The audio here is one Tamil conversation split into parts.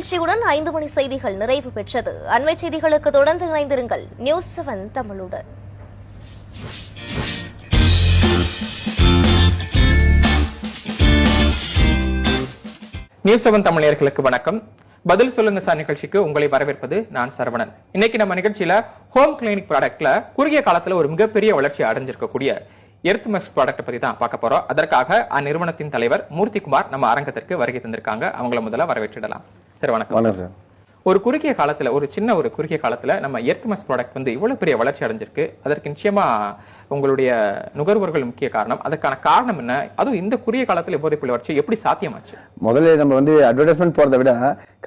நிகழ்ச்சியுடன் 5 மணி செய்திகள் நிறைவு பெற்றது. அண்மை செய்திகளுக்கு தொடர்ந்து இணைந்திருங்கள் நியூஸ்7 தமிழுடன். நியூஸ்7 தமிழ் நேயர்களுக்கு வணக்கம். பதில் சொல்லுங்க சார் நிகழ்ச்சிக்கு உங்களை வரவேற்பது நான் சரவணன். இன்னைக்கு நம்ம நிகழ்ச்சியில ஹோம் கிளினிக் ப்ராடக்ட்ல குறுகிய காலத்துல ஒரு மிகப்பெரிய வளர்ச்சி அடைஞ்சிருக்கக்கூடிய எர்த்மெஸ் ப்ராடக்ட் பத்தி தான் பார்க்க போறோம். அதற்காக அந்நிறுவனத்தின் தலைவர் மூர்த்திகுமார் நம்ம அரங்கத்திற்கு வருகை தந்திருக்காங்க. அவங்கள முதல்ல வரவேற்றிடலாம். சரி, வணக்கம் சார். ஒரு குறுகிய காலத்துல ஒரு குறுகிய காலத்துல நம்ம எர்த்மெஸ் ப்ராடக்ட் வந்து இவ்வளவு பெரிய வளர்ச்சி அடைஞ்சிருக்கு. அதற்கு நிச்சயமா உங்களுடைய நுகர்வோர்கள் முக்கிய காரணம். அதற்கான காரணம் என்ன? அதுவும் இந்த குறுகிய காலத்துல இவ்வளவு பெரிய வளர்ச்சி எப்படி சாத்தியமாச்சு? முதல்ல நம்ம வந்து அட்வர்டைஸ்மெண்ட் போறதை விட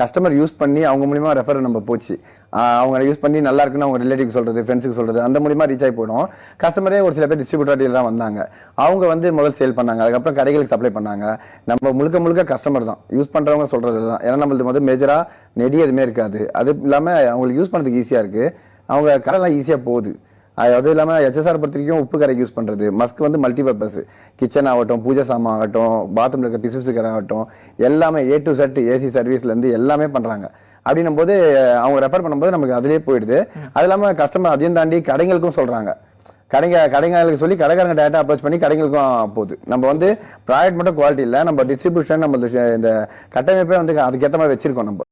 கஸ்டமர் யூஸ் பண்ணி அவங்க மூலியமா ரெஃபர் நம்ம போச்சு. அவங்க யூஸ் பண்ணி நல்லா இருக்குன்னு அவங்க ரிலேட்டிவ் சொல்றது, ஃப்ரெண்ட்ஸுக்கு சொல்றது, அந்த மூலியமா ரீச் ஆகி போயிடும். கஸ்டமரே ஒரு சில பேர் டிஸ்ட்ரிபியூட்டர் தான் வந்தாங்க. அவங்க வந்து முதல் சேல் பண்ணாங்க, அதுக்கப்புறம் கடைகளுக்கு சப்ளை பண்ணாங்க. நம்ம முழுக்க கஸ்டமர் தான் யூஸ் பண்றவங்க சொல்றது தான். ஏன்னா நம்மளுக்கு வந்து மேஜரா நெடி எதுவுமே இருக்காது. அது இல்லாம அவங்களுக்கு யூஸ் பண்றதுக்கு ஈஸியா இருக்கு. அவங்க கடைலாம் ஈஸியா போகுது. அது இல்லாம HSR பொறுத்த வரைக்கும் உப்பு கரைக்கு யூஸ் பண்றது, மஸ்க் வந்து மல்டிபர்பஸ், கிச்சன் ஆகட்டும், பூஜை சாமான் ஆகட்டும், பாத்ரூம்ல இருக்க பிசுபிசு கரை ஆகட்டும், எல்லாமே A to Z AC சர்வீஸ்ல இருந்து எல்லாமே பண்றாங்க. அப்படின்னும் போது அவங்க ரெஃபர் பண்ணும்போது நமக்கு அதுலயே போயிடுது. அது இல்லாம கஸ்டமர் அதையும் தாண்டி கடைகளுக்கும் சொல்றாங்க. கடைங்களுக்கு சொல்லி கடைக்காரங்க டேரக்டா அப்ரோச் பண்ணி கடைகளுக்கும் போகுது. நம்ம வந்து ப்ராடக்ட் மட்டும் குவாலிட்டி இல்ல, நம்ம டிஸ்ட்ரிபியூஷன், நம்ம இந்த கட்டமைப்பே வந்து அதுக்கேற்ற மாதிரி வச்சிருக்கோம். நம்ம